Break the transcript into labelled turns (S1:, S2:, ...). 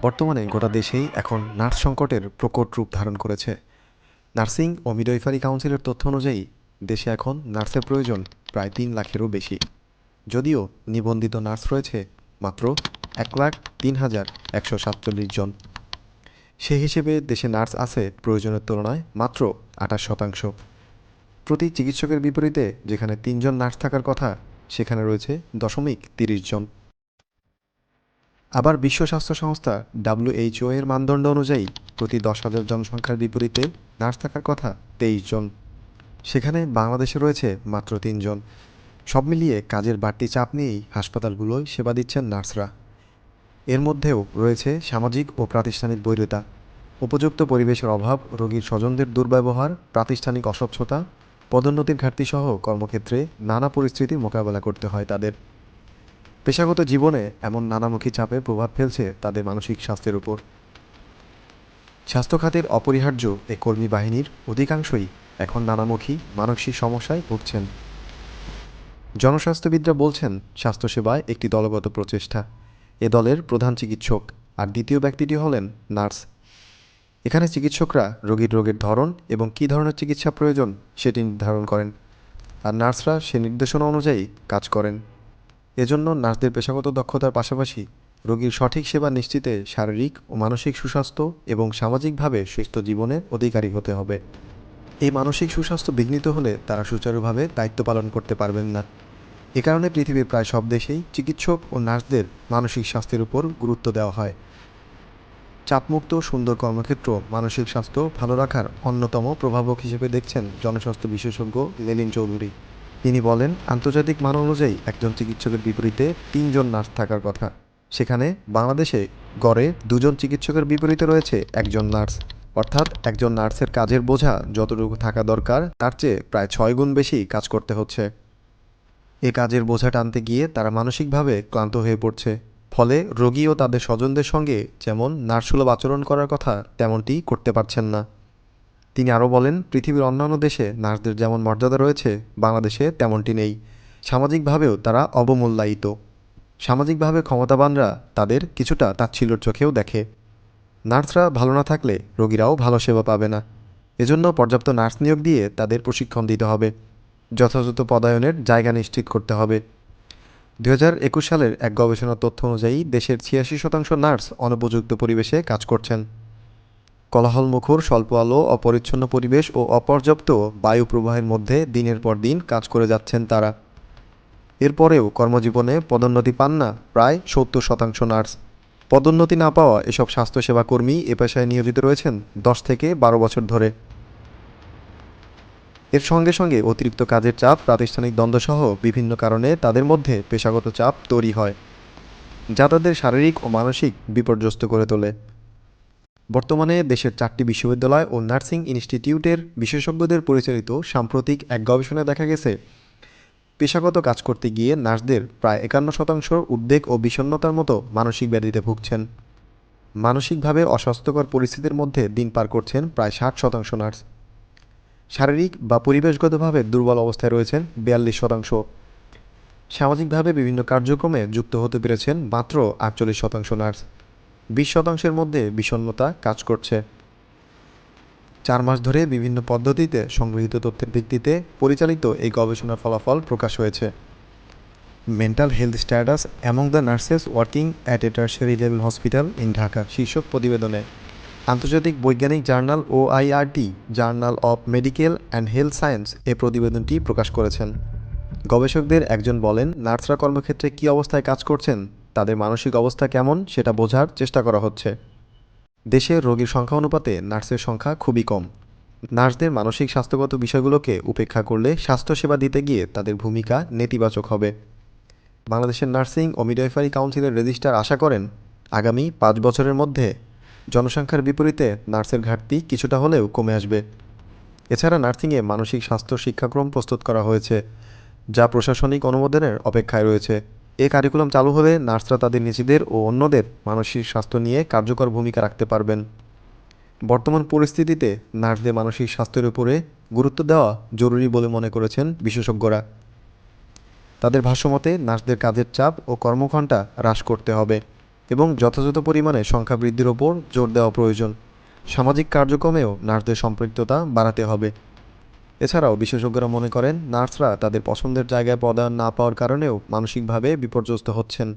S1: বর্তমানে গোটা দেশেই এখন নার্স সংকটের প্রকট রূপ ধারণ করেছে। নার্সিং ও মিডওয়াইফারি কাউন্সিলের তথ্য অনুযায়ী দেশে এখন নার্সের প্রয়োজন প্রায় ৩ লাখেরও বেশি। যদিও নিবন্ধিত নার্স রয়েছে মাত্র ১,০৩,১৪৭ জন। সে হিসেবে দেশে নার্স আছে প্রয়োজনের তুলনায় মাত্র ২৮%। প্রতি চিকিৎসকের বিপরীতে যেখানে ৩ জন নার্স থাকার কথা সেখানে রয়েছে 0.30 জন। আবার বিশ্ব স্বাস্থ্য সংস্থা WHO এর মানদণ্ড অনুযায়ী প্রতি 10,০০০ জনসংখ্যার বিপরীতে নার্স থাকার কথা 23 জন। সেখানে বাংলাদেশে রয়েছে মাত্র 3 জন। সব মিলিয়ে কাজের বাড়তি চাপ নিয়েই হাসপাতালগুলোয় সেবা দিচ্ছেন নার্সরা। এর মধ্যেও রয়েছে সামাজিক ও প্রাতিষ্ঠানিক বৈরিতা, উপযুক্ত পরিবেশের অভাব, রোগীর স্বজনদের দুর্ব্যবহার, প্রাতিষ্ঠানিক অস্বচ্ছতা, পদোন্নতির ঘাটতি সহ কর্মক্ষেত্রে নানা পরিস্থিতির মোকাবেলা করতে হয় তাদের। পেশাগত জীবনে এমন নানামুখী চাপে প্রভাব ফেলছে তাদের মানসিক স্বাস্থ্যের উপর। স্বাস্থ্য খাতের অপরিহার্য এই কর্মী বাহিনীর অধিকাংশই এখন নানামুখী মানসিক সমস্যায় ভুগছেন। জনস্বাস্থ্যবিদরা বলছেন স্বাস্থ্যসেবায় একটি দলগত প্রচেষ্টা। এ দলের প্রধান চিকিৎসক আর দ্বিতীয় ব্যক্তিটি হলেন নার্স। এখানে চিকিৎসকরা রোগের ধরন এবং কী ধরনের চিকিৎসা প্রয়োজন সেটি নির্ধারণ করেন, আর নার্সরা সে নির্দেশনা অনুযায়ী কাজ করেন। এজন্য নার্সদের পেশাগত দক্ষতার পাশাপাশি রোগীর সঠিক সেবা নিশ্চিতে শারীরিক ও মানসিক সুস্বাস্থ্য এবং সামাজিকভাবে সুস্থ জীবনের অধিকারী হতে হবে। এই মানসিক সুস্বাস্থ্য বিঘ্নিত হলে তারা সুচারুভাবে দায়িত্ব পালন করতে পারবেন না। এ কারণে পৃথিবীর প্রায় সব দেশেই চিকিৎসক ও নার্সদের মানসিক স্বাস্থ্যের উপর গুরুত্ব দেওয়া হয়। চাপমুক্ত সুন্দর কর্মক্ষেত্র মানসিক স্বাস্থ্য ভালো রাখার অন্যতম প্রভাবক হিসেবে দেখছেন জনস্বাস্থ্য বিশেষজ্ঞ লেলিন চৌধুরী। তিনি বলেন, আন্তর্জাতিক মান অনুযায়ী একজন চিকিৎসকের বিপরীতে 3 জন নার্স থাকার কথা। সেখানে বাংলাদেশে গড়ে 2 জন চিকিৎসকের বিপরীতে রয়েছে 1 জন নার্স। অর্থাৎ একজন নার্সের কাজের বোঝা যতটুকু থাকা দরকার তার চেয়ে প্রায় 6 গুণ বেশি কাজ করতে হচ্ছে। এ কাজের বোঝা টানতে গিয়ে তারা মানসিকভাবে ক্লান্ত হয়ে পড়ছে। ফলে রোগী ও তাদের স্বজনদের সঙ্গে যেমন নার্সসুলভ আচরণ করার কথা তেমনটি করতে পারছেন না। তিনি আরও বলেন, পৃথিবীর অন্যান্য দেশে নার্সদের যেমন মর্যাদা রয়েছে বাংলাদেশে তেমনটি নেই। সামাজিকভাবেও তারা অবমূল্যায়িত। সামাজিকভাবে ক্ষমতাবানরা তাদের কিছুটা তাচ্ছিল্যের চোখেও দেখে। নার্সরা ভালো না থাকলে রোগীরাও ভালো সেবা পাবে না। এজন্য পর্যাপ্ত নার্স নিয়োগ দিয়ে তাদের প্রশিক্ষণ দিতে হবে, যথাযথ পদায়নের জায়গা নিশ্চিত করতে হবে। 2021 সালের এক গবেষণার তথ্য অনুযায়ী দেশের 86% নার্স অনুপযুক্ত পরিবেশে কাজ করছেন। কোলাহলমুখর, স্বল্প আলো, অপরিচ্ছন্ন পরিবেশ ও অপর্যাপ্ত বায়ু প্রবাহের মধ্যে দিনের পর দিন কাজ করে যাচ্ছেন তারা। এরপরেও কর্মজীবনে পদোন্নতি পান না প্রায় 70% নার্স। পদোন্নতি না পাওয়া এসব স্বাস্থ্যসেবা কর্মী এ পেশায় নিয়োজিত রয়েছেন 10 থেকে 12 বছর ধরে। এর সঙ্গে সঙ্গে অতিরিক্ত কাজের চাপ, প্রাতিষ্ঠানিক দ্বন্দ্বসহ বিভিন্ন কারণে তাদের মধ্যে পেশাগত চাপ তৈরি হয়, যা তাদের শারীরিক ও মানসিক বিপর্যস্ত করে তোলে। বর্তমানে দেশের 4টি বিশ্ববিদ্যালয় ও নার্সিং ইনস্টিটিউটের বিশেষজ্ঞদের পরিচালিত সাম্প্রতিক এক গবেষণায় দেখা গেছে, পেশাগত কাজ করতে গিয়ে নার্সদের প্রায় 51% উদ্বেগ ও বিষণ্ণতার মতো মানসিক ব্যাধিতে ভুগছেন। মানসিকভাবে অস্বাস্থ্যকর পরিস্থিতির মধ্যে দিন পার করছেন প্রায় 60% নার্স। শারীরিক বা পরিবেশগতভাবে দুর্বল অবস্থায় রয়েছেন 42%। সামাজিকভাবে বিভিন্ন কার্যক্রমে যুক্ত হতে পেরেছেন মাত্র 48% নার্স। 20%-এর মধ্যে বিষণ্ণতা কাজ করছে। 4 মাস ধরে বিভিন্ন পদ্ধতিতে সংগৃহীত তথ্যের ভিত্তিতে পরিচালিত এই গবেষণার ফলাফল প্রকাশ হয়েছে। Mental health status among the nurses working at a tertiary level hospital in Dhaka শীর্ষক প্রতিবেদনে আন্তর্জাতিক বৈজ্ঞানিক journal OIRT journal of medical and health science এ প্রতিবেদনটি প্রকাশ করেছেন। গবেষকদের একজন বলেন, নার্সরা কর্মক্ষেত্রে কী অবস্থায় কাজ করছেন, তাদের মানসিক অবস্থা কেমন সেটা বোঝার চেষ্টা করা হচ্ছে। দেশের রোগীর সংখ্যা অনুপাতে নার্সের সংখ্যা খুবই কম। নার্সদের মানসিক স্বাস্থ্যগত বিষয়গুলোকে উপেক্ষা করলে স্বাস্থ্যসেবা দিতে গিয়ে তাদের ভূমিকা নেতিবাচক হবে। বাংলাদেশের নার্সিং ও মিডওয়াইফারি কাউন্সিলের রেজিস্ট্রার আশা করেন, আগামী 5 বছরের মধ্যে জনসংখ্যার বিপরীতে নার্সের ঘাটতি কিছুটা হলেও কমে আসবে। এছাড়া নার্সিংয়ে মানসিক স্বাস্থ্য শিক্ষাক্রম প্রস্তুত করা হয়েছে, যা প্রশাসনিক অনুমোদনের অপেক্ষায় রয়েছে। এই কারিকুলাম চালু হলে নার্সরা তাদের নিজেদের ও অন্যদের মানসিক স্বাস্থ্য নিয়ে কার্যকর ভূমিকা রাখতে পারবেন। বর্তমান পরিস্থিতিতে নার্সদের মানসিক স্বাস্থ্যের উপরে গুরুত্ব দেওয়া জরুরি বলে মনে করেছেন বিশেষজ্ঞরা। তাদের ভাষ্যমতে নার্সদের কাজের চাপ ও কর্মঘণ্টা হ্রাস করতে হবে। এবং যথাযথ পরিমাণে সংখ্যা বৃদ্ধির ওপর জোর দেওয়া প্রয়োজন। সামাজিক কার্যক্রমেও নার্সদের সম্পৃক্ততা বাড়াতে হবে। এছাড়াও বিশেষজ্ঞরা মনে করেন নার্সরা তাদের পছন্দের জায়গায় পদায়ন না পাওয়ার কারণেও মানসিকভাবে বিপর্যস্ত হচ্ছেন।